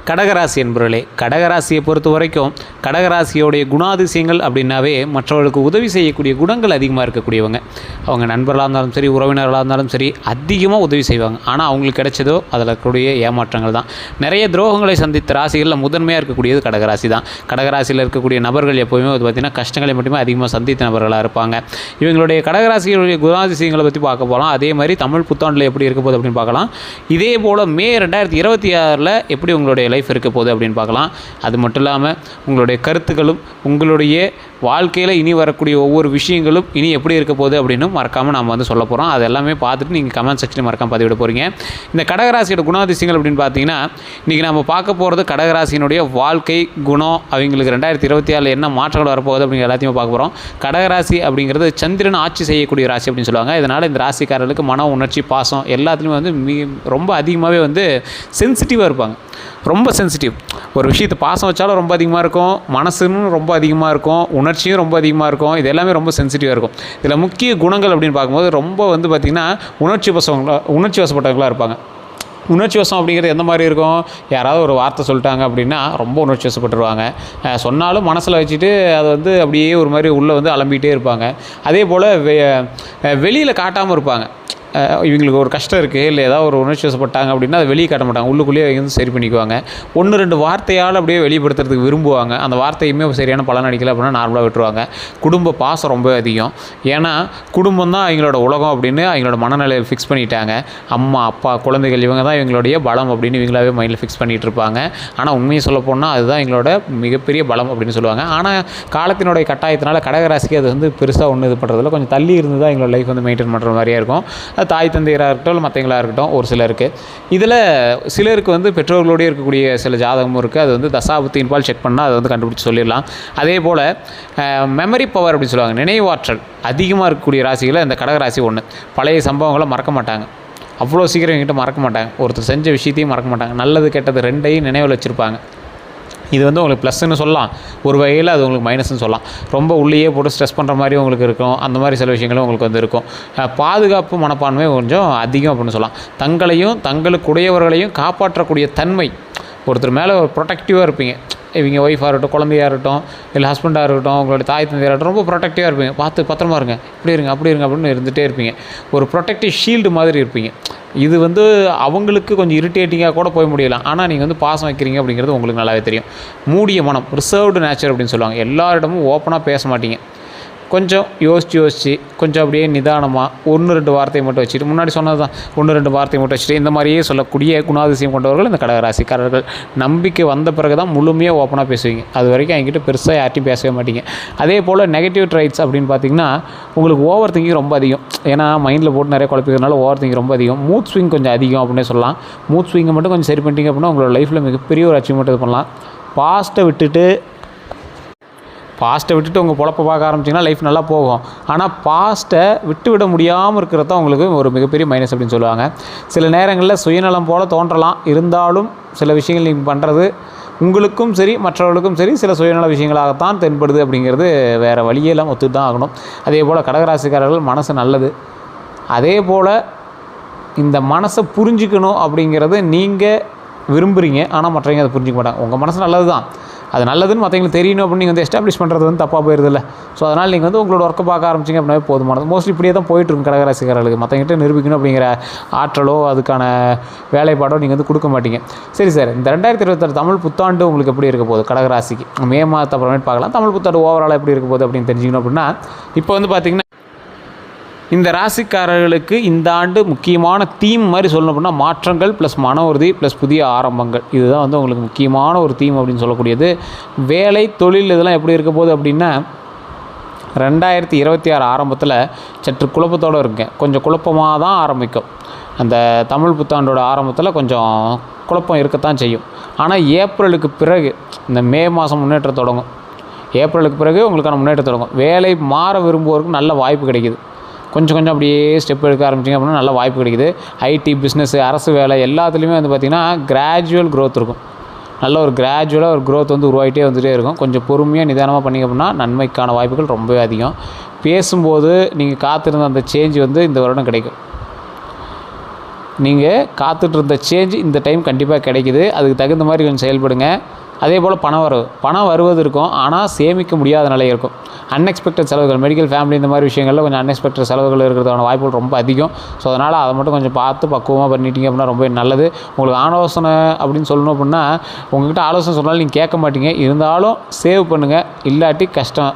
கடகராசி என்பவர்களே, கடகராசியை பொறுத்த வரைக்கும் கடகராசியோடைய குணாதிசயங்கள் அப்படின்னாவே மற்றவர்களுக்கு உதவி செய்யக்கூடிய குணங்கள் அதிகமாக இருக்கக்கூடியவங்க. அவங்க நண்பர்களாக இருந்தாலும் சரி, உறவினர்களாக இருந்தாலும் சரி, அதிகமாக உதவி செய்வாங்க. ஆனால் அவங்களுக்கு கிடைச்சதோ அதில் இருக்கக்கூடிய ஏமாற்றங்கள் தான். நிறைய துரோகங்களை சந்தித்த ராசிகளில் முதன்மையாக இருக்கக்கூடியது கடகராசி தான். கடகராசியில் இருக்கக்கூடிய நபர்கள் எப்போவுமே பார்த்திங்கன்னா கஷ்டங்களை மட்டுமே அதிகமாக சந்தித்த நபர்களாக இருப்பாங்க. இவங்களுடைய கடகராசிகளுடைய குணாதிசயங்களை பற்றி பார்க்க போகலாம். அதே மாதிரி தமிழ் புத்தாண்டில் எப்படி இருக்க போகுது அப்படின்னு பார்க்கலாம். இதே போல் மே 2026 எப்படி உங்களுடைய லைஃப் இருக்க போகுது அப்படின்னு பார்க்கலாம். அது மட்டும் இல்லாமல் உங்களுடைய கருத்துக்களும் உங்களுடைய வாழ்க்கையில் இனி வரக்கூடிய ஒவ்வொரு விஷயங்களும் இனி எப்படி இருக்க போகுது அப்படின்னு மறக்காமல் நம்ம வந்து சொல்ல போகிறோம். அது எல்லாமே பார்த்துட்டு நீங்கள் கமெண்ட் செக்ஷனில் மறக்காமல் பதிவிட போகிறீங்க. இந்த கடகராசியோட குணாதிசயங்கள் அப்படின்னு பார்த்தீங்கன்னா இன்றைக்கி நம்ம பார்க்க போகிறது கடகராசியினுடைய வாழ்க்கை குணம், அவங்களுக்கு 2026 என்ன மாற்றங்கள் வரப்போகுது அப்படிங்கிற எல்லாத்தையும் பார்க்க போகிறோம். கடகராசி அப்படிங்கிறது சந்திரன் ஆட்சி செய்யக்கூடிய ராசி அப்படின்னு சொல்லுவாங்க. இதனால் இந்த ராசிக்காரர்களுக்கு மன உணர்ச்சி, பாசம் எல்லாத்துலேயுமே வந்து ரொம்ப அதிகமாகவே வந்து சென்சிட்டிவாக இருப்பாங்க. ரொம்ப சென்சிட்டிவ். ஒரு விஷயத்தை பாசம் வச்சாலும் ரொம்ப அதிகமாக இருக்கும், மனசுன்னு ரொம்ப அதிகமாக இருக்கும், உணர்ச்சியும் ரொம்ப அதிகமாக இருக்கும். இது எல்லாமே ரொம்ப சென்சிட்டிவாக இருக்கும். இதில் முக்கிய குணங்கள் அப்படின்னு பார்க்கும்போது ரொம்ப வந்து பார்த்திங்கன்னா உணர்ச்சி வசப்பட்டவங்களாக இருப்பாங்க. உணர்ச்சி வசம் அப்படிங்கிறது எந்த மாதிரி இருக்கும்? யாராவது ஒரு வார்த்தை சொல்லிட்டாங்க அப்படின்னா ரொம்ப உணர்ச்சி வசப்பட்டுருவாங்க. சொன்னாலும் மனசில் வச்சுட்டு அதை வந்து அப்படியே ஒரு மாதிரி உள்ளே வந்து அலம்பிகிட்டே இருப்பாங்க. அதே போல் வெளியில் காட்டாமல் இருப்பாங்க. இவங்களுக்கு ஒரு கஷ்டம் இருக்குது, இல்லை ஏதாவது ஒரு உணர்ச்சி வசப்பட்டாங்க அப்படின்னா அதை வெளியே காட்ட மாட்டாங்க, உள்ளுக்குள்ளேயே வந்து சரி பண்ணிக்குவாங்க. 1-2 வார்த்தையால் அப்படியே வெளிப்படுத்துறதுக்கு விரும்புவாங்க. அந்த வார்த்தையுமே சரியான பலன் அடிக்கலை அப்படின்னா நார்மலாக விட்டுருவாங்க. குடும்ப பாசம் ரொம்ப அதிகம். ஏன்னா குடும்பம் தான் அவங்களோட உலகம் அப்படின்னு அவங்களோட மனநிலையில் ஃபிக்ஸ் பண்ணிட்டாங்க. அம்மா, அப்பா, குழந்தைகள் இவங்க தான் இவங்களுடைய பலம் அப்படின்னு இவங்களாவே மைண்டில் ஃபிக்ஸ் பண்ணிகிட்டு இருப்பாங்க. ஆனால் உண்மையை சொல்ல போனால் அதுதான் எங்களோட மிகப்பெரிய பலம் அப்படின்னு சொல்லுவாங்க. ஆனால் காலத்தினுடைய கட்டாயத்தினால கடகராசிக்கு அது வந்து பெருசாக ஒன்று இது பண்ணுறதில்ல. கொஞ்சம் தள்ளி இருந்து தான் எங்களோட லைஃப் வந்து மெயின்டைன் பண்ணுற மாதிரியே இருக்கும். தாய் தந்தையராக இருக்கட்டும், இல்லை மற்றவங்களாக இருக்கட்டும், ஒரு சிலருக்கு. இதில் சிலருக்கு வந்து பெற்றோர்களோடய இருக்கக்கூடிய சில ஜாதகமும் இருக்குது. அது வந்து தசாபுத்தின்பால் செக் பண்ணால் அதை வந்து கண்டுபிடிச்சி சொல்லிடலாம். அதே போல் மெமரி பவர் அப்படின்னு சொல்லுவாங்க, நினைவாற்றல் அதிகமாக இருக்கக்கூடிய ராசிகளை இந்த கடகராசி ஒன்று. பழைய சம்பவங்களை மறக்க மாட்டாங்க, அவ்வளோ சீக்கிரம் என்கிட்ட மறக்க மாட்டாங்க. ஒருத்தர் செஞ்ச விஷயத்தையும் மறக்க மாட்டாங்க. நல்லது கெட்டது ரெண்டையும் நினைவில் வச்சுருப்பாங்க. இது வந்து உங்களுக்கு ப்ளஸ்ன்னு சொல்லலாம், ஒரு வகையில் அது உங்களுக்கு மைனஸ்ன்னு சொல்லலாம். ரொம்ப உள்ளேயே போட்டு ஸ்ட்ரெஸ் பண்ணுற மாதிரி உங்களுக்கு இருக்கும். அந்த மாதிரி சில விஷயங்களும் உங்களுக்கு வந்து இருக்கும். பாதுகாப்பு மனப்பான்மை கொஞ்சம் அதிகம் அப்படின்னு சொல்லலாம். தங்களையும் தங்களுக்குடையவர்களையும் காப்பாற்றக்கூடிய தன்மை, ஒருத்தர் மேலே ஒரு ப்ரொடெக்டிவாக இருப்பீங்க. இவங்க ஒய்ஃபாக இருக்கட்டும், குழந்தையாக இருக்கட்டும், இல்லை ஹஸ்பண்டாக இருக்கட்டும், உங்களோட தாய் தந்தையாக இருக்கட்டும், ரொம்ப ப்ரொடெக்டிவாக இருப்பீங்க. பார்த்து பத்திரமா இருங்க, இப்படி இருங்க, அப்படி இருங்க அப்படின்னு இருந்துகிட்டே இருப்பீங்க. ஒரு ப்ரொடெக்டிவ் ஷீல்டு மாதிரி இருப்பீங்க. இது வந்து அவங்களுக்கு கொஞ்சம் இரிட்டேட்டிங்காக கூட போய் முடியலாம். ஆனால் நீங்கள் வந்து பாசம் வைக்கிறீங்க அப்படிங்கிறது உங்களுக்கு நல்லாவே தெரியும். மூடிய மனம், ரிசர்வ்டு நேச்சர் அப்படின்னு சொல்லுவாங்க. எல்லாரிடமும் ஓப்பனாக பேச மாட்டீங்க. கொஞ்சம் யோசித்து கொஞ்சம் அப்படியே நிதானமாக 1-2 வார்த்தையை மட்டும் வச்சுட்டு, முன்னாடி சொன்னது தான், 1-2 வார்த்தையை மட்டும் வச்சுட்டு இந்த மாதிரியே சொல்லக்கூடிய குணாதிசயம் கொண்டவர்கள் இந்த கடகராசிக்காரர்கள். நம்பிக்கை வந்த பிறகு தான் முழுமையாக ஓப்பனாக பேசுவீங்க. அது வரைக்கும் என்கிட்ட பெருசாக யார்ட்டையும் பேசவே மாட்டீங்க. அதே போல் நெகட்டிவ் ட்ரைட்ஸ் அப்படின்னு பார்த்தீங்கன்னா உங்களுக்கு ஓவர் திங்கிங் ரொம்ப அதிகம். ஏன்னா மைண்டில் போட்டு நிறைய குழப்பிக்கிறதுனால ஓவர் திங்கிங் ரொம்ப அதிகம். மூட் ஸ்விங் கொஞ்சம் அதிகம் அப்படின்னே சொல்லலாம். மூட் ஸ்விங்கை மட்டும் கொஞ்சம் சரி பண்ணிட்டீங்க அப்படின்னா உங்களோட லைஃப்பில் மிகப்பெரிய ஒரு அச்சீவ்மெண்ட் இது பண்ணலாம். பாஸ்ட்டை விட்டுட்டு உங்கள் பொழப்பை பார்க்க ஆரம்பிச்சிங்கன்னா லைஃப் நல்லா போகும். ஆனால் பாஸ்ட்டை விட முடியாமல் இருக்கிறது தான் உங்களுக்கு ஒரு மிகப்பெரிய மைனஸ் அப்படின்னு சொல்லுவாங்க. சில நேரங்களில் சுயநலம் போல் தோன்றலாம். இருந்தாலும் சில விஷயங்கள் நீங்கள் பண்ணுறது உங்களுக்கும் சரி மற்றவர்களுக்கும் சரி சில சுயநல விஷயங்களாகத்தான் தென்படுது அப்படிங்கிறது வேறு வழியெல்லாம் ஒத்து தான் ஆகணும். அதே போல் கடகராசிக்காரர்கள் மனசு நல்லது. அதே போல் இந்த மனசை புரிஞ்சுக்கணும் அப்படிங்கிறது நீங்கள் விரும்புகிறீங்க. ஆனால் மற்றவங்க அதை புரிஞ்சிக்க மாட்டாங்க. உங்கள் மனசு நல்லது தான், அது நல்லதுன்னு மற்றவங்களுக்கு தெரியணும் அப்படின்னு நீங்கள் வந்து எஸ்டாப்ளிஷ் பண்ணுறது வந்து தப்பாக போயிருதில்ல. ஸோ அதனால் நீங்கள் வந்து உங்களோட ஒர்க்கை பார்க்க ஆரம்பிச்சிங்க அப்படின்னாவே போதுமானது. மோஸ்ட்லி இப்படியே தான் போயிட்டுருக்கும் கடகராசிக்காரர்களுக்கு. மற்றவங்கிட்ட நிரூபிக்கணும் அப்படிங்கிற ஆற்றலோ அதுக்கான வேலைப்பாடோ நீங்கள் வந்து கொடுக்க மாட்டீங்க. சரி சார், இந்த 2026 தமிழ் புத்தாண்டு உங்களுக்கு எப்படி இருக்க போகுது கடகராசிக்கு? மே மாதத்தை அப்புறமேட்டு பார்க்கலாம். தமிழ் புத்தாண்டு ஓவராலாக எப்படி இருக்க போகுது அப்படின்னு தெரிஞ்சுக்கணும் அப்படின்னா, இப்போ வந்து பார்த்திங்கன்னா இந்த ராசிக்காரர்களுக்கு இந்த ஆண்டு முக்கியமான தீம் மாதிரி சொல்லணும் அப்படின்னா மாற்றங்கள் ப்ளஸ் மன உறுதி ப்ளஸ் புதிய ஆரம்பங்கள். இதுதான் வந்து உங்களுக்கு முக்கியமான ஒரு தீம் அப்படின்னு சொல்லக்கூடியது. வேலை, தொழில் இதெல்லாம் எப்படி இருக்க போகுது அப்படின்னா 2026 ஆரம்பத்தில் சற்று குழப்பத்தோடு இருக்கேன். கொஞ்சம் குழப்பமாக தான் ஆரம்பிக்கும். அந்த தமிழ் புத்தாண்டோட ஆரம்பத்தில் கொஞ்சம் குழப்பம் இருக்கத்தான் செய்யும். ஆனால் ஏப்ரலுக்கு பிறகு இந்த மே மாதம் முன்னேற்றம் தொடங்கும். ஏப்ரலுக்கு பிறகு உங்களுக்கான முன்னேற்றம் தொடங்கும். வேலை மாற விரும்புவோருக்கு நல்ல வாய்ப்பு கிடைக்குது. கொஞ்சம் அப்படியே ஸ்டெப் எடுக்க ஆரம்பிச்சிங்க அப்படின்னா நல்ல வாய்ப்பு கிடைக்குது. ஐடி, பிஸ்னஸ், அரசு வேலை எல்லாத்துலேயுமே வந்து பார்த்திங்கன்னா கிராஜுவல் க்ரோத் இருக்கும். நல்ல ஒரு கிராஜுவலாக ஒரு க்ரோத் வந்து உருவாகிட்டே வந்துகிட்டே இருக்கும். கொஞ்சம் பொறுமையாக நிதானமாக பண்ணிங்க அப்படின்னா நன்மைக்கான வாய்ப்புகள் ரொம்பவே அதிகம். பேசும்போது நீங்கள் காத்திருந்த அந்த சேஞ்ச் வந்து இந்த வருடம் கிடைக்கும். நீங்கள் காத்துட்ருந்த சேஞ்ச் இந்த டைம் கண்டிப்பாக கிடைக்குது. அதுக்கு தகுந்த மாதிரி கொஞ்சம் செயல்படுங்க. அதே போல் பணம் வருவது இருக்கும், ஆனால் சேமிக்க முடியாத நிலை இருக்கும். அன்எக்ஸ்பெக்டட் செலவுகள், மெடிக்கல், ஃபேமிலி இந்த மாதிரி விஷயங்களில் கொஞ்சம் அன்எக்ஸ்பெக்டட் செலவுகள் இருக்கிறதான வாய்ப்புகள் ரொம்ப அதிகம். ஸோ அதனால் அதை மட்டும் கொஞ்சம் பார்த்து பக்குவமாக பண்ணிட்டீங்க அப்படின்னா ரொம்ப நல்லது. உங்களுக்கு ஆலோசனை அப்படின்னு சொல்லணும் அப்படின்னா, உங்கள்கிட்ட ஆலோசனை சொன்னாலும் நீங்கள் கேட்க மாட்டீங்க. இருந்தாலும் சேவ் பண்ணுங்கள், இல்லாட்டி கஷ்டம்.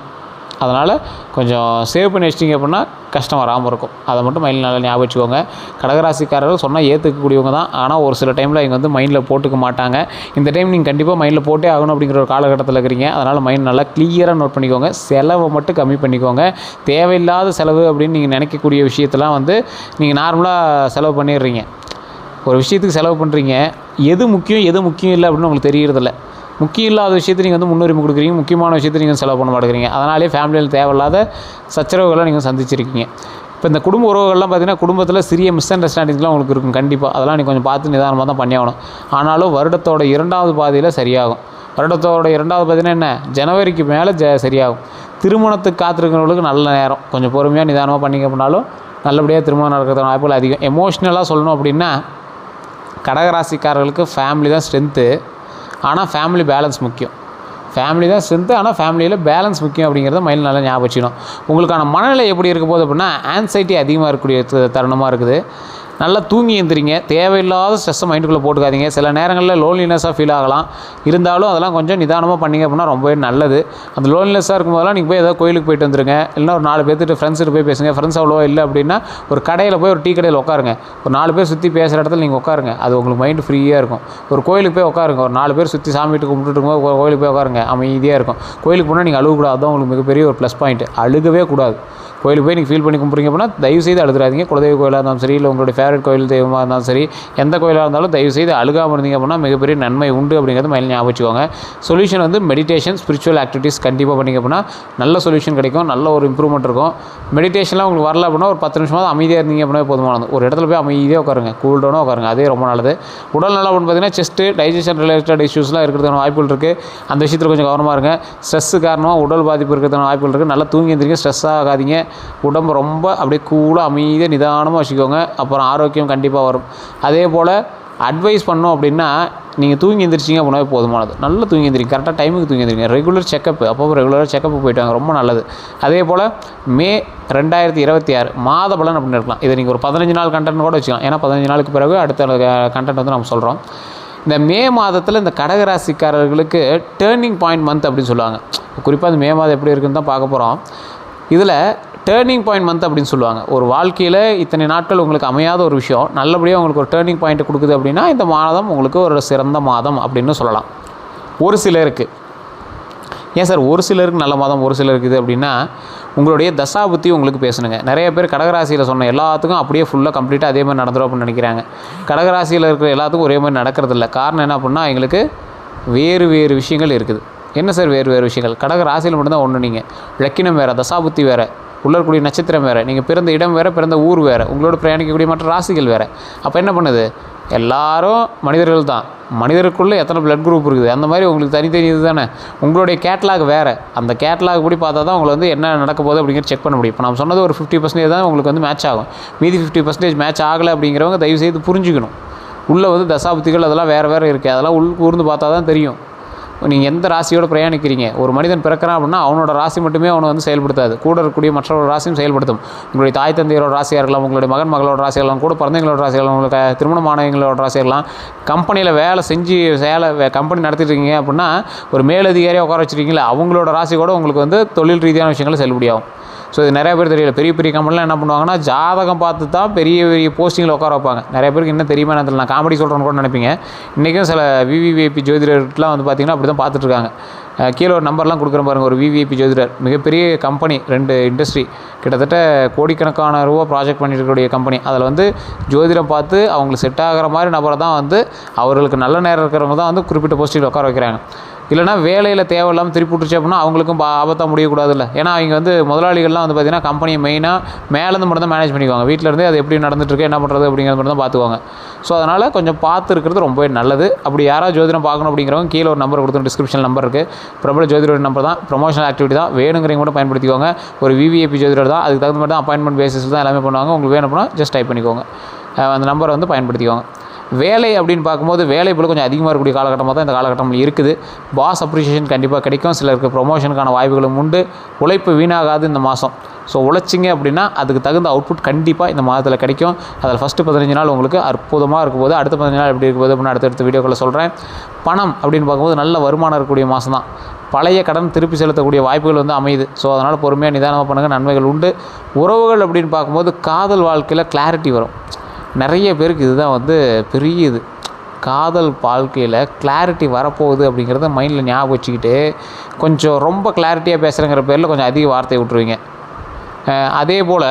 அதனால் கொஞ்சம் சேவ் பண்ணி வச்சிட்டிங்க அப்படின்னா கஷ்டம் வராமல் இருக்கும். அதை மட்டும் மைண்டில் நல்லா ஞாபகம் வச்சுக்கோங்க. கடகராசிக்காரர்கள் சொன்னால் ஏற்றுக்கக்கூடியவங்க தான், ஆனால் ஒரு சில டைமில் இங்கே வந்து மைண்டில் போட்டுக்க மாட்டாங்க. இந்த டைம் நீங்கள் கண்டிப்பாக மைண்டில் போட்டே ஆகணும் அப்படிங்கிற ஒரு காலகட்டத்தில் இருக்கிறீங்க. அதனால் மைண்ட் நல்லா கிளியராக நோட் பண்ணிக்கோங்க. செலவை மட்டும் கம்மி பண்ணிக்கோங்க. தேவையில்லாத செலவு அப்படின்னு நீங்கள் நினைக்கக்கூடிய விஷயத்தெல்லாம் வந்து நீங்கள் நார்மலாக செலவு பண்ணிடுறீங்க. ஒரு விஷயத்துக்கு செலவு பண்ணுறீங்க, எது முக்கியம் எது முக்கியம் இல்லை அப்படின்னு உங்களுக்கு தெரியறதில்ல. முக்கியம் இல்லாத விஷயத்தை நீங்கள் வந்து முன்னுரிமை கொடுக்குறீங்க, முக்கியமான விஷயத்தை நீங்கள் செலவு பண்ண மாட்டேங்கிறீங்க. அதனாலே ஃபேமிலியில் தேவையில்லாத சச்சரவுகளை நீங்கள் சந்திச்சிருக்கீங்க. இப்போ இந்த குடும்ப உறவுகள்லாம் பார்த்திங்கன்னா, குடும்பத்தில் சிறிய மிஸ் அண்டர்ஸ்டாண்டிங்ஸ்லாம் உங்களுக்கு இருக்கும் கண்டிப்பாக. அதெல்லாம் நீங்கள் கொஞ்சம் பார்த்து நிதானமாக தான் பண்ணி ஆகணும். ஆனாலும் வருடத்தோட 2வது பாதியில் சரியாகும். வருடத்தோட 2வது பாதினா என்ன, ஜனவரிக்கு மேலே சரியாகும். திருமணத்துக்கு காத்திருக்கிறவங்களுக்கு நல்ல நேரம். கொஞ்சம் பொறுமையாக நிதானமாக பண்ணிக்க அப்படின்னாலும் நல்லபடியாக திருமணம் நடக்கிறதுக்கான வாய்ப்புகள் அதிகம். எமோஷ்னலாக சொல்லணும் அப்படின்னா, கடகராசிக்காரர்களுக்கு ஃபேமிலி தான் ஸ்ட்ரென்த்து, ஆனால் ஃபேமிலி பேலன்ஸ் முக்கியம். ஃபேமிலி தான் ஸ்ட்ரென்த்து, ஆனால் ஃபேமிலியில் பேலன்ஸ் முக்கியம் அப்படிங்கிறத மைண்டில் நல்லா ஞாபகம் வச்சுக்கணும். உங்களுக்கான மனநிலை எப்படி இருக்க போகுது அப்படின்னா, ஆன்சைட்டி அதிகமாக இருக்கக்கூடிய தருணமாக இருக்குது. நல்லா தூங்கி எழுந்திரிங்க. தேவையில்லாத ஸ்ட்ரெஸ்ஸை மைண்டுக்குள்ளே போட்டுக்காதீங்க. சில நேரங்களில் லோன்லினஸாக ஃபீல் ஆகலாம். இருந்தாலும் அதெல்லாம் கொஞ்சம் நிதானமாக பண்ணிங்க அப்படின்னா ரொம்பவே நல்லது. அந்த லோன்லினஸாக இருக்கும்போதெல்லாம் நீங்கள் போய் ஏதாவது கோயிலுக்கு போயிட்டு வந்துருங்க. இல்லைனா ஒரு 4 பேர்த்துட்டு ஃப்ரெண்ட்ஸ்கிட்ட போய் பேசுங்க. ஃப்ரெண்ட்ஸ் அவ்வளோவா இல்லை அப்படின்னா ஒரு கடையில் போய் ஒரு டீ கடையில் உட்காருங்க. ஒரு 4 பேர் சுற்றி பேசுகிற இடத்துல நீங்கள் உட்காருங்க. அது உங்களுக்கு மைண்டு ஃப்ரீயாக இருக்கும். ஒரு கோயிலுக்கு போய் உட்காருங்க. ஒரு 4 பேர் சுற்றி சாமி வீட்டு கும்பிட்டுட்டு கோயிலுக்கு போய் உட்காருங்க. அமைதியாக இருக்கும். கோயிலுக்கு போனால் நீங்கள் அழுகக்கூடாது. அதுதான் உங்களுக்கு மிகப்பெரிய ஒரு ப்ளஸ் பாயிண்ட். அழுகவே கூடாது. கோயிலுக்கு போய் நீங்கள் ஃபீல் பண்ணி கும்பிட்றீங்க அப்படின்னா தயவுசெய்து அழுதுறாதீங்க. குலதெய்வ கோயிலாக இருந்தாலும் சரி, இல்லை உங்களுடைய ஃபேவரட் கோயில் தெய்வமாக இருந்தாலும் சரி, எந்த கோயிலாக இருந்தாலும் தயவுசெய்து அழுகாமல் இருந்தீங்க அப்படின்னா மிகப்பெரிய நன்மை உண்டு அப்படிங்கிறது மைண்டில் ஞாபகம் வச்சுக்கோங்க. சொல்யூஷன் வந்து மெடிடேஷன், ஸ்பிரிச்சுவல் ஆக்டிவிட்டீஸ் கண்டிப்பாக பண்ணிங்க அப்படின்னா நல்ல சொல்யூஷன் கிடைக்கும், நல்ல ஒரு இம்ப்ரூவ்மெண்ட் இருக்கும். மெடிடேஷன்லாம் உங்களுக்கு வரல அப்படின்னா ஒரு 10 நிமிஷமாக அமைதியாக இருந்தீங்க அப்படின்னா போதுமானது. ஒரு இடத்துல போய் அமைதியாக உட்காருங்க, கூல்டவுனாக உட்காருங்க. அதே ரொம்ப நல்லது. உடல் நல்லா ஒன்று பார்த்தீங்கன்னா செஸ்ட்டு, டைஜஷன் ரிலேட்டட் இஷ்யூஸ்லாம் இருக்கிறதுக்கான வாய்ப்புகள் இருக்குது. அந்த விஷயத்தில் கொஞ்சம் கவனமாக இருங்க. ஸ்ட்ரெஸ்ஸு காரணமாக உடல் பாதிப்பு இருக்கிறதுக்கான வாய்ப்புகள் இருக்குது. நல்லா தூங்கி எழுந்திரிங்க, ஸ்ட்ரெஸ் ஆகாதீங்க. உடம்பு ரொம்ப அப்படியே கூலாக அமைதியாக நிதானமாக வச்சுக்கோங்க. அப்புறம் ஆரோக்கியம் கண்டிப்பாக வரும். அதே போல் அட்வைஸ் பண்ணோம் அப்படின்னா, நீங்கள் தூங்கி எழுந்திரிச்சிங்க அப்படின்னா போதுமானது. நல்லா தூங்கி எழுந்திரிங்க, கரெக்டாக டைமுக்கு தூங்கி எழுந்திரிங்க. ரெகுலர் செக்கப், அப்போ ரெகுலராக செக்கப் போயிட்டு வாங்க, ரொம்ப நல்லது. அதே போல் மே 2026 மாத பலன் அப்படின்னு இருக்கலாம். இதை நீங்கள் ஒரு 15 நாள் கண்டென்ட் கூட வச்சுக்கலாம். ஏன்னா 15 நாளுக்கு பிறகு அடுத்த கண்டென்ட் வந்து நம்ம சொல்கிறோம். இந்த மே மாதத்தில் இந்த கடகராசிக்காரர்களுக்கு டேர்னிங் பாயிண்ட் மந்த் அப்படின்னு சொல்லுவாங்க. குறிப்பாக இந்த மே மாதம் எப்படி இருக்குன்னு தான் பார்க்க போகிறோம். இதில் டேர்னிங் பாயிண்ட் மந்த் அப்படின்னு சொல்லுவாங்க. ஒரு வாழ்க்கையில் இத்தனை நாட்கள் உங்களுக்கு அமையாத ஒரு விஷயம் நல்லபடியாக உங்களுக்கு ஒரு டேர்னிங் பாயிண்ட் கொடுக்குது அப்படின்னா இந்த மாதம் உங்களுக்கு ஒரு சிறந்த மாதம் அப்படின்னு சொல்லலாம். ஒரு சிலருக்கு, ஏன் சார் ஒரு சிலருக்கு நல்ல மாதம் ஒரு சிலருக்கு இது அப்படின்னா, உங்களுடைய தசாபுத்தி உங்களுக்கு பேசணுங்க. நிறைய பேர் கடகராசியில் சொன்ன எல்லாத்துக்கும் அப்படியே ஃபுல்லாக கம்ப்ளீட்டாக அதே மாதிரி நடந்துடும் அப்படின்னு நினைக்கிறாங்க. கடகராசியில் இருக்கிற எல்லாத்துக்கும் ஒரே மாதிரி நடக்கிறதில்ல. காரணம் என்ன அப்படின்னா, எங்களுக்கு வேறு வேறு விஷயங்கள் இருக்குது. என்ன சார் வேறு வேறு விஷயங்கள்? கடகராசியில் மட்டும்தான் ஒன்று. நீங்கள் லக்கினம் வேறு, தசாபுத்தி வேறு, உள்ளக்கூடிய நட்சத்திரம் வேறு, நீங்கள் பிறந்த இடம் வேறு, பிறந்த ஊர் வேறு, உங்களோட பிரயாணிக்கக்கூடிய மற்ற ராசிகள் வேறு. அப்போ என்ன பண்ணுது? எல்லாரும் மனிதர்கள் தான். மனிதருக்குள்ளே எத்தனை பிளட் குரூப் இருக்குது, அந்த மாதிரி உங்களுக்கு தனித்தனி இது தானே. உங்களுடைய கேட்லாக் வேறு. அந்த கேட்லாக் படி பார்த்தா தான் உங்களை வந்து என்ன நடக்க போகுது அப்படிங்கிறது செக் பண்ண முடியும். இப்போ நம்ம சொன்னது ஒரு 50% தான் உங்களுக்கு வந்து மேட்ச் ஆகும். மீதி 50% மேட்ச் ஆகலை அப்படிங்கிறவங்க தயவுசெய்து புரிஞ்சுக்கணும். உள்ளே வந்து தசாபுத்திகள் அதெல்லாம் வேறு வேறு இருக்குது. அதெல்லாம் கூர்ந்து பார்த்தா தான் தெரியும் நீங்கள் எந்த ராசியோட பிரயாணிக்கிறீங்க. ஒரு மனிதன் பிறக்கிறான் அப்படின்னா அவனோட ராசி மட்டுமே அவனை வந்து செயல்படுத்தாது, கூட இருக்கக்கூடிய மற்றொரு ராசியும் செயல்படுத்தும். உங்களுடைய தாய் தந்தையோட ராசியாக இருக்கலாம், உங்களுடைய மகன் மகளோட ராசியாக இருக்கலாம், கூட பிறந்தவங்களோட ராசியாக இருக்கலாம், உங்களுக்கு திருமணமானவங்களோட ராசியாக இருக்கலாம். கம்பெனியில் வேலை செஞ்சு கம்பெனி நடத்திட்டு இருக்கீங்க அப்படின்னா ஒரு மேலதிகாரியாக உட்கார வச்சுருக்கீங்களா, அவங்களோட ராசி கூட உங்களுக்கு வந்து தொழில் ரீதியான விஷயங்களை செல்லுபடியாகும். ஸோ இது நிறைய பேர் தெரியல. பெரிய பெரிய கம்பெனிலாம் என்ன பண்ணுவாங்கன்னா, ஜாதகம் பார்த்து தான் பெரிய பெரிய போஸ்டிங்கில் உட்கார வைப்பாங்க. நிறைய பேருக்கு என்ன தெரியுமா, நான் காமெடி சொல்கிறேன்னு கூட நினைப்பீங்க. இன்றைக்கும் சில விவிஐபி ஜோதிடர்லாம் வந்து பார்த்திங்கன்னா அப்படி தான் பார்த்துட்ருக்காங்க. கீழே ஒரு நம்பர்லாம் கொடுக்குற பாருங்கள். ஒரு விவிஐபி ஜோதிடர், மிகப்பெரிய கம்பெனி, 2 இண்டஸ்ட்ரி, கிட்டத்தட்ட கோடிக்கணக்கான ரூபா ப்ராஜெக்ட் பண்ணிட்டு இருக்கக்கூடிய கம்பெனி. அதில் வந்து ஜோதிடம் பார்த்து அவங்களுக்கு செட் ஆகிற மாதிரி நபரை தான் வந்து, அவர்களுக்கு நல்ல நேரம் இருக்கிறவங்க தான் வந்து குறிப்பிட்ட போஸ்டிங்கில் உட்கார வைக்கிறாங்க. இல்லைனா வேலையில் தேவையில்லாமல் திருப்பி விட்டுருச்சு அப்படின்னா அவங்களுக்கும் ஆபத்தாக முடியக்கூடாதுல்ல. ஏன்னா அவங்க வந்து முதலாளிகள்லாம் வந்து பார்த்திங்கன்னா கம்பெனியை மெயினாக மேலேருந்து மட்டும் தான் மேனேஜ் பண்ணிக்குவாங்க. வீட்டிலேருந்தே அது எப்படி நடந்துட்டுருக்கு, என்ன பண்ணுறது அப்படிங்கிறது மட்டும் தான் பார்த்துக்குவாங்க. ஸோ அதனால் கொஞ்சம் பார்த்து இருக்கிறது ரொம்பவே நல்லது. அப்படி யாராவது ஜோதிடம் பார்க்கணும் அப்படிங்கிறவங்க கீழே ஒரு நம்பர் கொடுத்து டிஸ்கிரிப்ஷன் நம்பர் இருக்குது. பிரபல ஜோதிடர் நம்பர் தான், ப்ரொமோஷனல் ஆக்டிவிட்டி தான், வேணுங்கிறவங்க கூட பயன்படுத்திக்கோங்க. ஒரு விவிஐபி ஜோதிடர் தான், அதுக்கு தகுந்த மாதிரி தான் அப்பாயின்மெண்ட் பேசிஸில் தான் எல்லாமே பண்ணுவாங்க. உங்களுக்கு வேணும் அப்படின்னா ஜஸ்ட் டைப் பண்ணிக்கோங்க. அந்த நம்பரை வந்து பயன்படுத்திக்கோங்க. வேலை அப்படின்னு பார்க்கும்போது வேலை போல் கொஞ்சம் அதிகமாக இருக்கக்கூடிய காலகட்டமாக தான் இந்த காலகட்டம் இருக்குது. பாஸ் அப்ரிஷியேஷன் கண்டிப்பாக கிடைக்கும். சிலருக்கு ப்ரொமோஷனுக்கான வாய்ப்புகளும் உண்டு. உழைப்பு வீணாகாது இந்த மாதம். ஸோ உழைச்சிங்க அப்படின்னா அதுக்கு தகுந்த அவுட்புட் கண்டிப்பாக இந்த மாதத்தில் கிடைக்கும். அதில் ஃபஸ்ட்டு 15 நாள் உங்களுக்கு அற்புதமாக இருக்கும்போது அடுத்த 15 நாள் எப்படி இருக்கும்போது அப்படின்னு அடுத்தடுத்த வீடியோக்களில் சொல்கிறேன். பணம் அப்படின்னு பார்க்கும்போது நல்ல வருமானம் இருக்கக்கூடிய மாதம் தான். பழைய கடன் திருப்பி செலுத்தக்கூடிய வாய்ப்புகள் வந்து அமையுது. ஸோ அதனால் பொறுமையாக நிதானமாக பண்ணுங்கள், நன்மைகள் உண்டு. உறவுகள் அப்படின்னு பார்க்கும்போது காதல் வாழ்க்கையில் கிளாரிட்டி வரும். நிறைய பேருக்கு இதுதான் வந்து பெரிய இது. காதல் வாழ்க்கையில் கிளாரிட்டி வரப்போகுது அப்படிங்கிறத மைண்டில் ஞாபகம் வச்சுக்கிட்டு கொஞ்சம் ரொம்ப கிளாரிட்டியாக பேசுகிறேங்கிற பேரில் கொஞ்சம் அதிக வார்த்தையை விட்டுருவீங்க. அதே போல்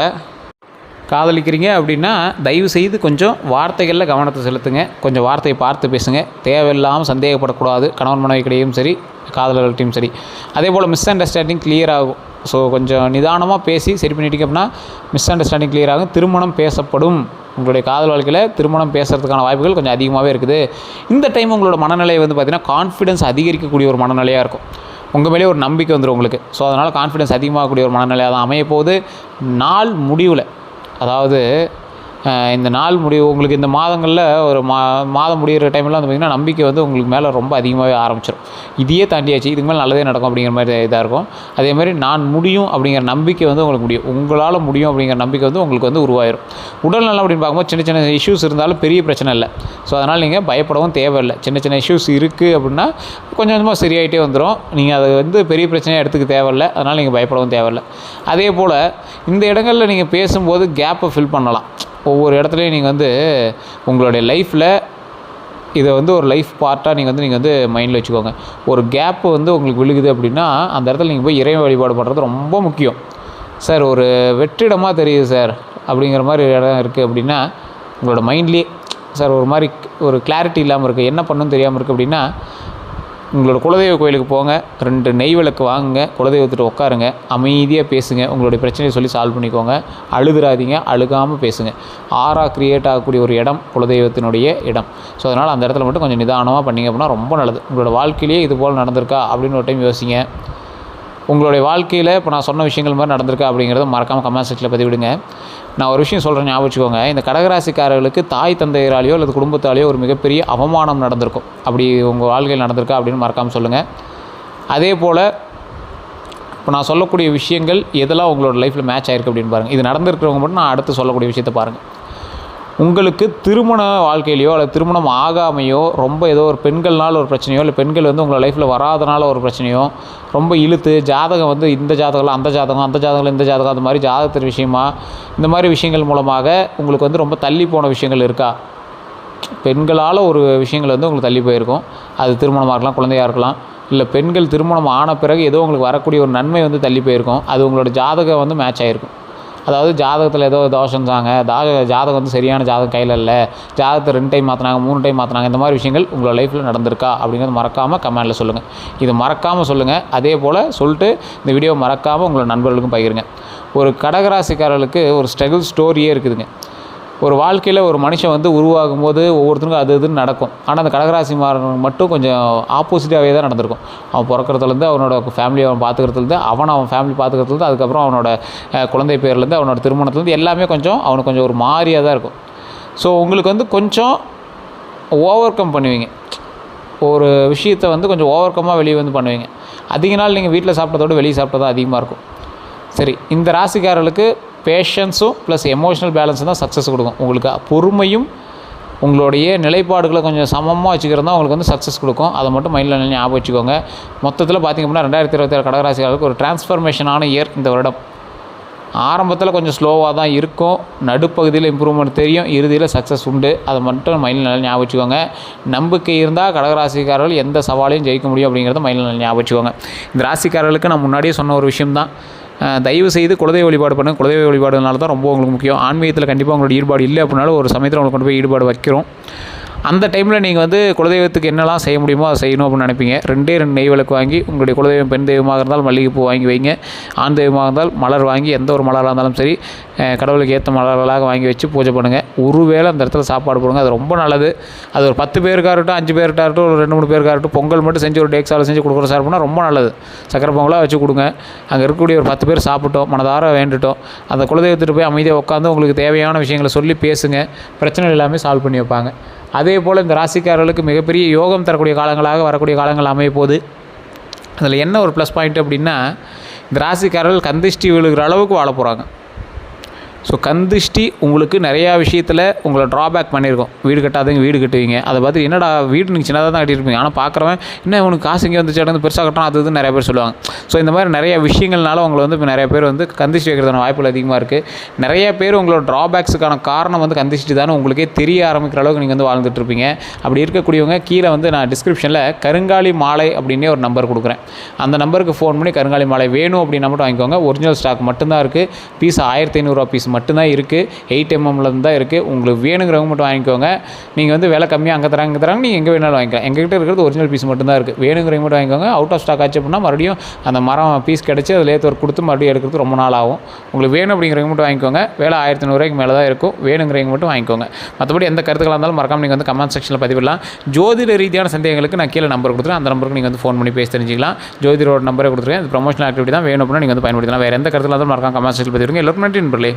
காதலிக்கிறீங்க அப்படின்னா தயவு செய்து கொஞ்சம் வார்த்தைகளில் கவனத்தை செலுத்துங்க. கொஞ்சம் வார்த்தையை பார்த்து பேசுங்க. தேவையில்லாமல் சந்தேகப்படக்கூடாது. கணவன் மனைவிக்கிடையும் சரி, காதலர்கள்ட்டையும் சரி. அதே போல் மிஸ் அண்டர்ஸ்டாண்டிங் கிளியர் ஆகும். ஸோ கொஞ்சம் நிதானமாக பேசி சரி பண்ணிட்டீங்க அப்படின்னா மிஸ் அண்டர்ஸ்டாண்டிங் கிளியர் ஆகும். திருமணம் பேசப்படும். உங்களுடைய காதல் வாழ்க்கையில் திருமணம் பேசுகிறதுக்கான வாய்ப்புகள் கொஞ்சம் அதிகமாகவே இருக்குது. இந்த டைம் உங்களோட மனநிலை வந்து பார்த்திங்கன்னா கான்ஃபிடன்ஸ் அதிகரிக்கக்கூடிய ஒரு மனநிலையாக இருக்கும். உங்கள் மேலே ஒரு நம்பிக்கை வந்துடும் உங்களுக்கு. ஸோ அதனால் கான்ஃபிடன்ஸ் அதிகமாகக்கூடிய ஒரு மனநிலையாக தான் அமையப்போகுது. நாள் முடிவில், அதாவது இந்த நாள் முடிவு உங்களுக்கு இந்த மாதங்களில் ஒரு மாதம் முடிகிற டைமில் வந்து பார்த்திங்கன்னா நம்பிக்கை வந்து உங்களுக்கு மேலே ரொம்ப அதிகமாகவே ஆரம்பிச்சிடும். இதையே தாண்டியாச்சு, இதுக்கு மேலே நல்லதே நடக்கும் அப்படிங்கிற மாதிரி இதாக இருக்கும். அதேமாதிரி நான் முடியும் அப்படிங்கிற நம்பிக்கை வந்து உங்களுக்கு முடியும். உங்களால் முடியும் அப்படிங்கிற நம்பிக்கை வந்து உங்களுக்கு வந்து உருவாயிரும். உடல்நலம் அப்படின்னு பார்க்கும்போது சின்ன சின்ன இஷ்யூஸ் இருந்தாலும் பெரிய பிரச்சனை இல்லை. ஸோ அதனால் நீங்கள் பயப்படவும் தேவையில்லை. சின்ன சின்ன இஷ்யூஸ் இருக்குது அப்படின்னா கொஞ்சம் கொஞ்சமாக சரியாயிட்டே வந்துடும். நீங்கள் அதை வந்து பெரிய பிரச்சனையாக எடுத்துக்க தேவையில்லை. அதனால் நீங்கள் பயப்படவும் தேவையில்லை. அதே போல் இந்த இடங்களில் நீங்கள் பேசும்போது கேப்பை ஃபில் பண்ணலாம். ஒவ்வொரு இடத்துலையும் நீங்கள் வந்து உங்களுடைய லைஃப்பில் இதை வந்து ஒரு லைஃப் பார்ட்டாக நீங்கள் வந்து மைண்டில் வச்சுக்கோங்க. ஒரு கேப்பு வந்து உங்களுக்கு விழுகுது அப்படின்னா அந்த இடத்துல நீங்கள் போய் இறை வழிபாடு பண்ணுறது ரொம்ப முக்கியம். சார் ஒரு வெற்றிடமாக தெரியுது சார் அப்படிங்கிற மாதிரி இடம் இருக்குது அப்படின்னா உங்களோட மைண்ட்லேயே சார் ஒரு மாதிரி ஒரு கிளாரிட்டி இல்லாமல் இருக்குது, என்ன பண்ணணும்னு தெரியாமல் இருக்குது அப்படின்னா உங்களோட குலதெய்வ கோயிலுக்கு போங்க, 2 நெய் விளக்கு வாங்குங்க, குலதெய்வத்திட்ட உட்காருங்க, அமைதியாக பேசுங்க, உங்களுடைய பிரச்சனையை சொல்லி சால்வ் பண்ணிக்கோங்க. அழுதுறாதீங்க, அழுகாமல் பேசுங்க. கிரியேட் ஆகக்கூடிய ஒரு இடம் குலதெய்வத்தினுடைய இடம். ஸோ அதனால் அந்த இடத்துல மட்டும் கொஞ்சம் நிதானமாக பண்ணிங்க அப்படின்னா ரொம்ப நல்லது. உங்களோட வாழ்க்கையிலேயே இது போல் நடந்திருக்கா அப்படின்னு ஒரு டைம் யோசிங்க. உங்களுடைய வாழ்க்கையில் இப்போ நான் சொன்ன விஷயங்கள் மாதிரி நடந்திருக்கா அப்படிங்கிறத மறக்காமல் கமெண்ட் செக்ஷனில் பதிவிடுங்க. நான் ஒரு விஷயம் சொல்கிறேன், ஞாபகம் வச்சுக்கோங்க. இந்த கடகராசிக்காரர்களுக்கு தாய் தந்தையராலேயோ அல்லது குடும்பத்தாலேயோ ஒரு மிகப்பெரிய அவமானம் நடந்திருக்கும். அப்படி உங்கள் வாழ்க்கையில் நடந்திருக்கா அப்படின்னு மறக்காமல் சொல்லுங்கள். அதே போல் இப்போ நான் சொல்லக்கூடிய விஷயங்கள் எதெல்லாம் உங்களோட லைஃப்பில் மேட்ச் ஆகிருக்கு அப்படின்னு பாருங்கள். இது நடந்திருக்கிறவங்க மட்டும் நான் அடுத்து சொல்லக்கூடிய விஷயத்தை பாருங்கள். உங்களுக்கு திருமண வாழ்க்கையிலையோ அல்லது திருமணம் ஆகாமையோ ரொம்ப ஏதோ ஒரு பெண்கள்னால ஒரு பிரச்சனையோ இல்லை பெண்கள் வந்து உங்களோட லைஃப்பில் வராதனால ஒரு பிரச்சனையோ ரொம்ப இழுத்து ஜாதகம் வந்து இந்த ஜாதகம் அந்த ஜாதகம் அந்த ஜாதகம் இந்த ஜாதகம் அந்த மாதிரி ஜாதகத்தின் விஷயமா இந்த மாதிரி விஷயங்கள் மூலமாக உங்களுக்கு வந்து ரொம்ப தள்ளி போன விஷயங்கள் இருக்கா? பெண்களால் ஒரு விஷயங்கள் வந்து உங்களுக்கு தள்ளி போயிருக்கும். அது திருமணமாக இருக்கலாம், குழந்தையாக இருக்கலாம். இல்லை பெண்கள் திருமணம் ஆன பிறகு ஏதோ உங்களுக்கு வரக்கூடிய ஒரு நன்மை வந்து தள்ளி போயிருக்கும். அது உங்களோட ஜாதகம் வந்து மேட்ச் ஆகிருக்கும். அதாவது ஜாதகத்தில் ஏதோ தோஷம் தாங்க, ஜாதகம் வந்து சரியான ஜாதகம் கையில் இல்லை, ஜாதகத்தை 2 டைம் மாற்றினாங்க 3 டைம் மாற்றினாங்க, இந்த மாதிரி விஷயங்கள் உங்களோட லைஃப்பில் நடந்திருக்கா அப்படிங்கிறது மறக்காமல் கமெண்டில் சொல்லுங்கள். இது மறக்காமல் சொல்லுங்கள். அதே போல் சொல்லிட்டு இந்த வீடியோ மறக்காமல் உங்களோட நண்பர்களுக்கும் பகிருங்க. ஒரு கடகராசிக்காரர்களுக்கு ஒரு ஸ்ட்ரகிள் ஸ்டோரியே இருக்குதுங்க. ஒரு வாழ்க்கையில் ஒரு மனுஷன் வந்து உருவாகும் போது ஒவ்வொருத்தருக்கும் அது இதுன்னு நடக்கும். ஆனால் அந்த கடகராசிமாரனுக்கு மட்டும் கொஞ்சம் ஆப்போசிட்டாகவே தான் நடந்திருக்கும். அவன் பிறக்கிறதுலேருந்து அவனோட ஃபேமிலி அவன் பார்த்துக்கிறதுலேருந்து அவன் ஃபேமிலி பார்த்துக்கிறதுலேருந்து அதுக்கப்புறம் அவனோட குழந்தை பேர்லேருந்து அவனோட திருமணத்துலேருந்து எல்லாமே கொஞ்சம் அவனுக்கு கொஞ்சம் ஒரு மாதிரியாக தான் இருக்கும். ஸோ உங்களுக்கு வந்து கொஞ்சம் ஓவர் கம் பண்ணுவீங்க. ஒரு விஷயத்தை வந்து கொஞ்சம் ஓவர் கம்மாக வெளியே வந்து பண்ணுவீங்க. அதிக நாள் நீங்கள் வீட்டில் சாப்பிட்டதோடு வெளியே சாப்பிட்டதும் அதிகமாக இருக்கும். சரி, இந்த ராசிக்காரர்களுக்கு பேஷன்ஸும் ப்ளஸ் எமோஷனல் பேலன்ஸும் தான் சக்ஸஸ் கொடுக்கும். உங்களுக்கு பொறுமையும் உங்களுடைய நிலைப்பாடுகளை கொஞ்சம் சமமாக வச்சுக்கிறது தான் உங்களுக்கு வந்து சக்ஸஸ் கொடுக்கும். அதை மட்டும் மைண்டில் ஞாபகம் வச்சுக்கோங்க. மொத்தத்தில் பார்த்திங்க அப்படின்னா 2026 கடகராசிக்காரர்களுக்கு ஒரு டிரான்ஸ்ஃபர்மேஷனான இயர் இந்த வருடம். ஆரம்பத்தில் கொஞ்சம் ஸ்லோவாக தான் இருக்கும், நடுப்பகுதியில் இம்ப்ரூவ்மெண்ட் தெரியும், இறுதியில் சக்ஸஸ் உண்டு. அதை மட்டும் மைண்டில் நல்லா ஞாபகம் வச்சுக்கோங்க. நம்பிக்கை இருந்தால் கடகராசிக்காரர்கள் எந்த சவாலையும் ஜெயிக்க முடியும் அப்படிங்கிறத மைண்டில் நல்லா ஞாபகம் வச்சுக்கோங்க. இந்த ராசிக்காரர்களுக்கு நான் முன்னாடியே சொன்ன ஒரு விஷயம் தான், தயவு செய்து குலதெய்வ வழிபாடு பண்ணுங்கள். குலதெய்வ வழிபாடுனால தான் ரொம்ப உங்களுக்கு முக்கியம். ஆன்மீகத்தில் கண்டிப்பாக உங்களோட ஈடுபாடு இல்லை அப்படின்னாலும் ஒரு சமயத்தில் உங்களுக்கு கொண்டு போய் ஈடுபாடு வைக்கிறோம். அந்த டைமில் நீங்கள் வந்து குலதெய்வத்துக்கு என்னெல்லாம் செய்ய முடியுமோ அதை செய்யணும் அப்படின்னு நினைப்பீங்க. 2 நெய் விளக்கு வாங்கி உங்களுடைய குலதெய்வம் பெண் தெய்வமாக இருந்தால் மல்லிகைப்பூ வாங்கி வைங்க. ஆண் தெய்வமாக இருந்தால் மலர் வாங்கி, எந்த ஒரு மலராக இருந்தாலும் சரி கடவுளுக்கு ஏற்ற மலர்களாக வாங்கி வச்சு பூஜை பண்ணுங்கள். ஒருவேளை அந்த இடத்துல சாப்பாடு போடுங்க, அது ரொம்ப நல்லது. அது ஒரு 10 பேருக்காக இருக்கட்டும், 5 பேருக்காக இருக்கட்டும், ஒரு 2-3 பேருக்காக இருக்கட்டும், பொங்கல் மட்டும் செஞ்சு ஒரு டேக்ஸாவில் செஞ்சு கொடுக்குற சாப்பிட்னா ரொம்ப நல்லது. சக்கரை பொங்கலாக வச்சு கொடுங்க. அங்கே இருக்கக்கூடிய ஒரு 10 பேர் சாப்பிட்டோம், மனதார வேண்டுட்டோம். அந்த குலதெய்வத்திட்டு போய் அமைதியாக உட்காந்து உங்களுக்கு தேவையான விஷயங்களை சொல்லி பேசுங்க. பிரச்சனை எல்லாமே சால்வ் பண்ணி வைப்பாங்க. அதே போல் இந்த ராசிக்காரர்களுக்கு மிகப்பெரிய யோகம் தரக்கூடிய காலங்களாக வரக்கூடிய காலங்கள் அமைய போகுது. அதில் என்ன ஒரு ப்ளஸ் பாயிண்ட் அப்படின்னா, இந்த ராசிக்காரர்கள் கந்திஷ்டி விழுகிற அளவுக்கு வாழ போகிறாங்க. ஸோ கந்திஷ்டி உங்களுக்கு நிறையா விஷயத்தில் உங்களை ட்ராபேக் பண்ணியிருக்கோம். வீடு கட்டாதீங்க, வீடு கட்டுவீங்க. அதை பார்த்து என்னடா வீடு நீங்கள் சின்னதாக தான் கட்டியிருப்பீங்க, ஆனால் பார்க்குறவன் இன்னும் இவனுக்கு காசு இங்கே வந்துச்சு இடந்து பெருசாக கட்டணும் அது இது நிறைய பேர் சொல்லுவாங்க. ஸோ இந்த மாதிரி நிறைய விஷயங்கள்னால உங்களை வந்து இப்போ நிறைய பேர் வந்து கந்திஷ்டி வைக்கிறதான வாய்ப்புகள் அதிகமாக இருக்குது. நிறைய பேர் உங்களோட ட்ராபேக்ஸுக்கான காரணம் வந்து கந்திஷ்டி தானே உங்களுக்கே தெரிய ஆரம்பிக்கிற அளவுக்கு நீங்கள் வந்து வாழ்ந்துட்டுருப்பீங்க. அப்படி இருக்கக்கூடியவங்க கீழே வந்து நான் டிஸ்கிரிப்ஷனில் கருங்காலி மாலை அப்படின்னே ஒரு நம்பர் கொடுக்குறேன். அந்த நம்பருக்கு ஃபோன் பண்ணி கருங்காலி மாலை வேணும் அப்படின்னா மட்டும் வாங்கிக்கோங்க. ஒரிஜினல் ஸ்டாக் மட்டும்தான் இருக்குது. பீஸ் 1500 பீஸ் மட்டும்தான் இருக்குது. 8mm தான் இருக்குது. உங்களுக்கு வேணுங்கிறவங்க மட்டும் வாங்கிக்கோங்க. நீங்கள் வந்து விலை கம்மியாக அங்கே தராங்க நீங்கள் எங்கே வேணாலும் வாங்கிக்கலாம். எங்ககிட்ட இருக்கிறது ஒரிஜினல் பீஸ் மட்டும்தான் இருக்குது. வேணுங்கிறவங்க மட்டும் வாங்கிக்கோங்க. அவுட் ஆஃப் ஸ்டாக் ஆச்சு அப்படின்னா மறுபடியும் அந்த மரம் பீஸ் கிடச்சி அதில் லேத் ஒர்க் கொடுத்து மறுபடியும் எடுக்கிறது ரொம்ப நாள் ஆகும். உங்களுக்கு வேணும் அப்படிங்கிறவங்க மட்டும் வாங்கிக்கோங்க. விலை 1500 மேலே தான் இருக்கும். வேணுங்கிறவங்க மட்டும் வாங்கிக்கோங்க. மற்றபடி எந்த கருத்துக்களாக இருந்தாலும் மறக்காமல் நீங்கள் வந்து கமெண்ட் செக்ஷனில் பதிவிடலாம். ஜோதிட ரீதியான சந்தேகங்களுக்கு நான் கீழே நம்பர் கொடுத்துருக்கேன். அந்த நம்பருக்கு நீங்கள் வந்து ஃபோன் பண்ணி பேசி தெரிஞ்சிக்கலாம். ஜோதிடரோட நம்பரை கொடுத்துருக்கேன். இது ப்ரொமோஷனல் ஆக்டிவிட்டி தான், வேணும் அப்படின்னா நீங்கள் வந்து பயன்படுத்தலாம். வேறு எந்த கருத்துக்களாக இருந்தாலும் மறக்காம கமெண்ட் செக்ஷனில் பதிவிடுங்க. எல்லாருக்கும் நன்றி நண்பர்களே.